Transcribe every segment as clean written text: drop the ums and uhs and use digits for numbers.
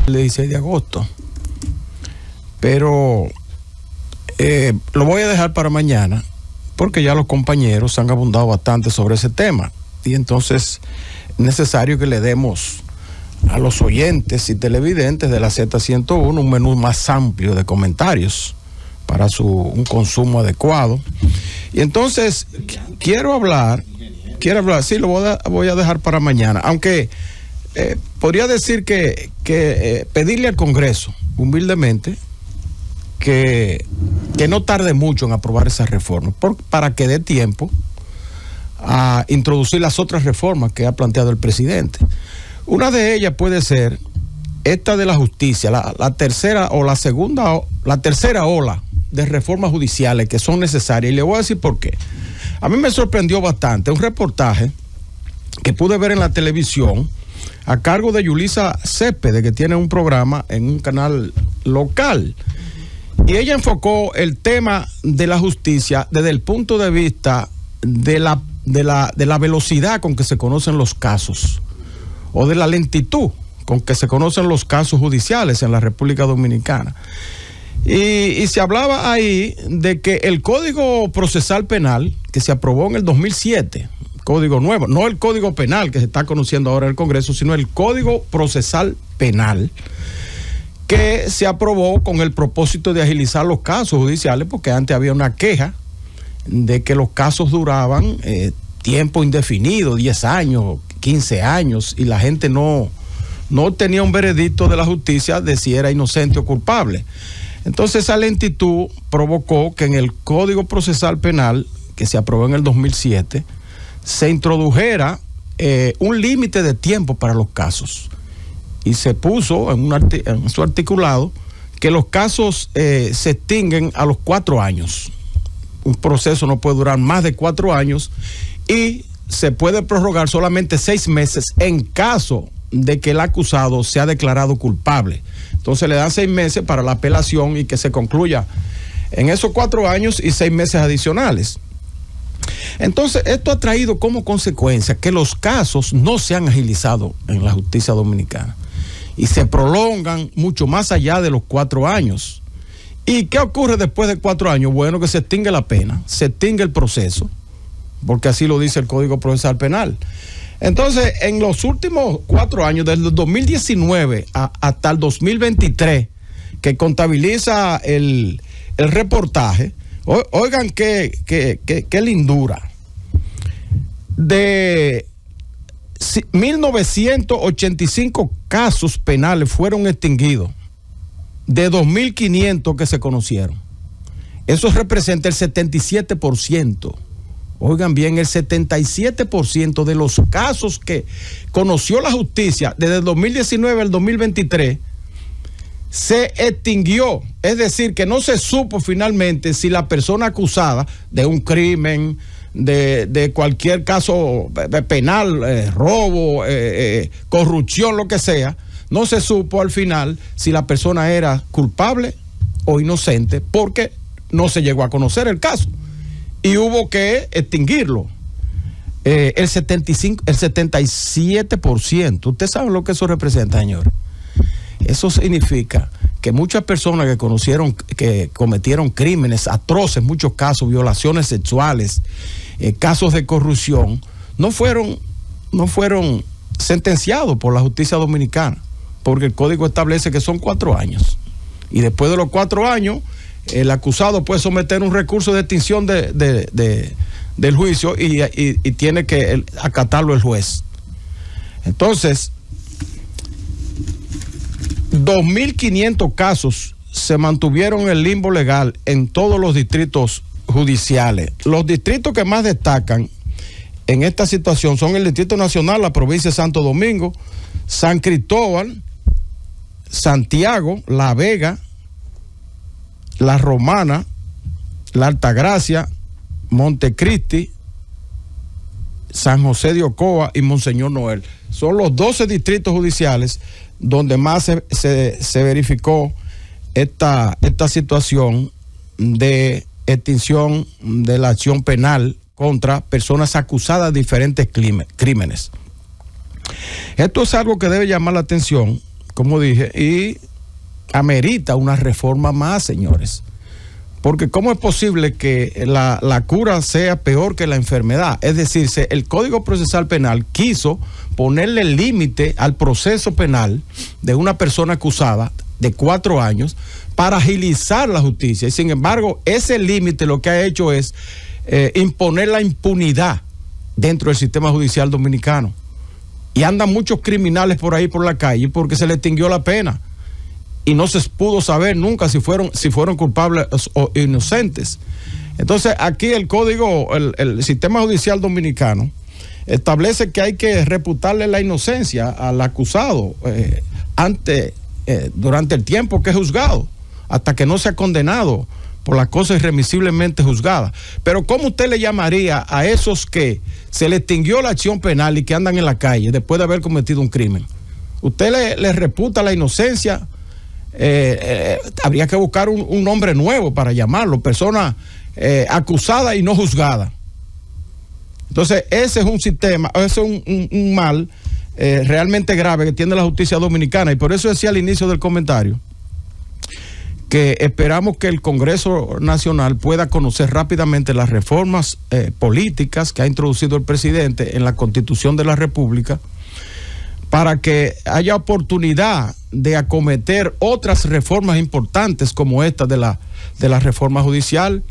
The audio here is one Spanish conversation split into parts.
el 16 de agosto. Pero lo voy a dejar para mañana, porque ya los compañeros han abundado bastante sobre ese tema. Y entonces es necesario que le demos a los oyentes y televidentes de la Z101 un menú más amplio de comentarios para un consumo adecuado. Y entonces quiero hablar, sí, lo voy a dejar para mañana, aunque podría decir que pedirle al Congreso, humildemente, que no tarde mucho en aprobar esas reformas, para que dé tiempo a introducir las otras reformas que ha planteado el presidente. Una de ellas puede ser esta de la justicia, la tercera ola de reformas judiciales que son necesarias, y le voy a decir por qué. A mí me sorprendió bastante un reportaje que pude ver en la televisión a cargo de Yulisa Céspedes, que tiene un programa en un canal local, y ella enfocó el tema de la justicia desde el punto de vista de la velocidad con que se conocen los casos, o de la lentitud con que se conocen los casos judiciales en la República Dominicana. Y se hablaba ahí de que el Código Procesal Penal, que se aprobó en el 2007, código nuevo, no el Código Penal que se está conociendo ahora en el Congreso, sino el Código Procesal Penal, que se aprobó con el propósito de agilizar los casos judiciales, porque antes había una queja de que los casos duraban tiempo indefinido, 10 años, 15 años, y la gente no tenía un veredicto de la justicia de si era inocente o culpable. Entonces esa lentitud provocó que en el Código Procesal Penal, que se aprobó en el 2007, se introdujera un límite de tiempo para los casos. Y se puso en su articulado que los casos se extinguen a los 4 años. Un proceso no puede durar más de 4 años y se puede prorrogar solamente 6 meses en caso de que el acusado sea declarado culpable. Entonces le dan 6 meses para la apelación y que se concluya en esos 4 años y 6 meses adicionales. Entonces esto ha traído como consecuencia que los casos no se han agilizado en la justicia dominicana y se prolongan mucho más allá de los 4 años. ¿Y qué ocurre después de 4 años? Bueno, que se extingue la pena, se extingue el proceso, porque así lo dice el Código Procesal Penal. Entonces, en los últimos 4 años, desde el 2019 hasta el 2023, que contabiliza el reportaje, oigan qué lindura. De 1.985 casos penales fueron extinguidos, de 2.500 que se conocieron. Eso representa el 77%. Oigan bien, el 77% de los casos que conoció la justicia desde el 2019 al 2023 se extinguió. Es decir, que no se supo finalmente si la persona acusada de un crimen, de cualquier caso penal, robo, corrupción, lo que sea, no se supo al final si la persona era culpable o inocente, porque no se llegó a conocer el caso. Y hubo que extinguirlo. El 77%. ¿Usted sabe lo que eso representa, señor? Eso significa que muchas personas que cometieron crímenes atroces, muchos casos, violaciones sexuales, casos de corrupción, no fueron sentenciados por la justicia dominicana, porque el código establece que son 4 años. Y después de los 4 años, el acusado puede someter un recurso de extinción del juicio y tiene que acatarlo el juez. Entonces, 2.500 casos se mantuvieron en el limbo legal en todos los distritos judiciales. Los distritos que más destacan en esta situación son el Distrito Nacional, la provincia de Santo Domingo, San Cristóbal, Santiago, La Vega, La Romana, La Altagracia, Montecristi, San José de Ocoa y Monseñor Noel. Son los 12 distritos judiciales donde más se verificó esta situación de extinción de la acción penal contra personas acusadas de diferentes crímenes. Esto es algo que debe llamar la atención, como dije, y amerita una reforma más, señores. Porque ¿cómo es posible que la cura sea peor que la enfermedad? Es decir, el Código Procesal Penal quiso ponerle límite al proceso penal de una persona acusada de 4 años para agilizar la justicia. Y sin embargo, ese límite lo que ha hecho es imponer la impunidad dentro del sistema judicial dominicano. Y andan muchos criminales por ahí por la calle porque se les extinguió la pena. Y no se pudo saber nunca si fueron culpables o inocentes. Entonces, aquí el código, el sistema judicial dominicano establece que hay que reputarle la inocencia al acusado durante el tiempo que es juzgado, hasta que no sea condenado por la cosa irremisiblemente juzgada. Pero ¿cómo usted le llamaría a esos que se le extinguió la acción penal y que andan en la calle después de haber cometido un crimen? ¿Usted le reputa la inocencia? Habría que buscar un nombre nuevo para llamarlo, persona acusada y no juzgada. Entonces ese es un sistema, ese es un mal realmente grave que tiene la justicia dominicana, y por eso decía al inicio del comentario que esperamos que el Congreso Nacional pueda conocer rápidamente las reformas políticas que ha introducido el presidente en la Constitución de la República, para que haya oportunidad de acometer otras reformas importantes como esta de la reforma judicial,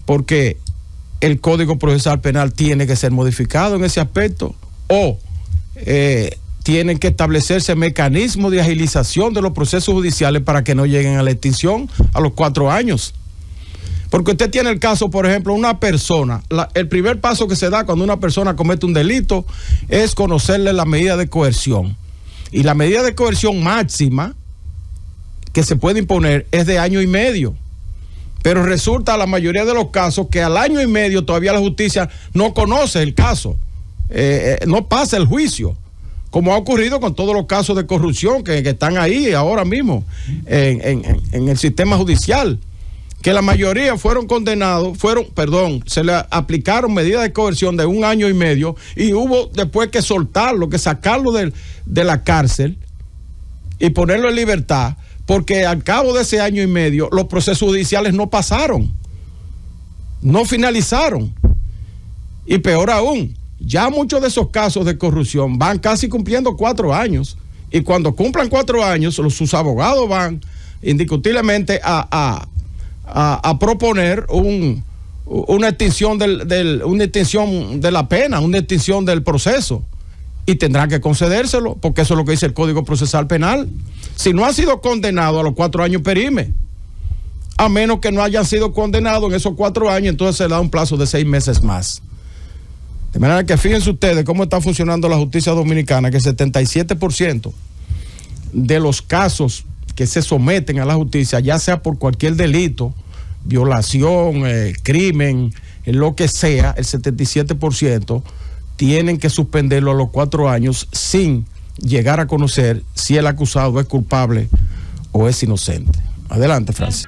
porque el Código Procesal Penal tiene que ser modificado en ese aspecto, o tienen que establecerse mecanismos de agilización de los procesos judiciales para que no lleguen a la extinción a los 4 años. Porque usted tiene el caso, por ejemplo, una persona, el primer paso que se da cuando una persona comete un delito es conocerle la medida de coerción. Y la medida de coerción máxima que se puede imponer es de 1 año y medio. Pero resulta la mayoría de los casos que al 1 año y medio todavía la justicia no conoce el caso, no pasa el juicio, como ha ocurrido con todos los casos de corrupción que están ahí ahora mismo en el sistema judicial, que la mayoría fueron condenados, se le aplicaron medidas de coerción de 1 año y medio y hubo después que soltarlo, que sacarlo de la cárcel y ponerlo en libertad, porque al cabo de ese 1 año y medio los procesos judiciales no pasaron, no finalizaron. Y peor aún, ya muchos de esos casos de corrupción van casi cumpliendo 4 años, y cuando cumplan 4 años sus abogados van indiscutiblemente a proponer una extinción una extinción de la pena, una extinción del proceso, y tendrán que concedérselo, porque eso es lo que dice el Código Procesal Penal. Si no ha sido condenado a los 4 años, perime. A menos que no hayan sido condenados en esos 4 años, entonces se le da un plazo de 6 meses más. De manera que fíjense ustedes cómo está funcionando la justicia dominicana, que el 77% de los casos que se someten a la justicia, ya sea por cualquier delito, violación, crimen, lo que sea, el 77% tienen que suspenderlo a los 4 años sin llegar a conocer si el acusado es culpable o es inocente. Adelante, Francis.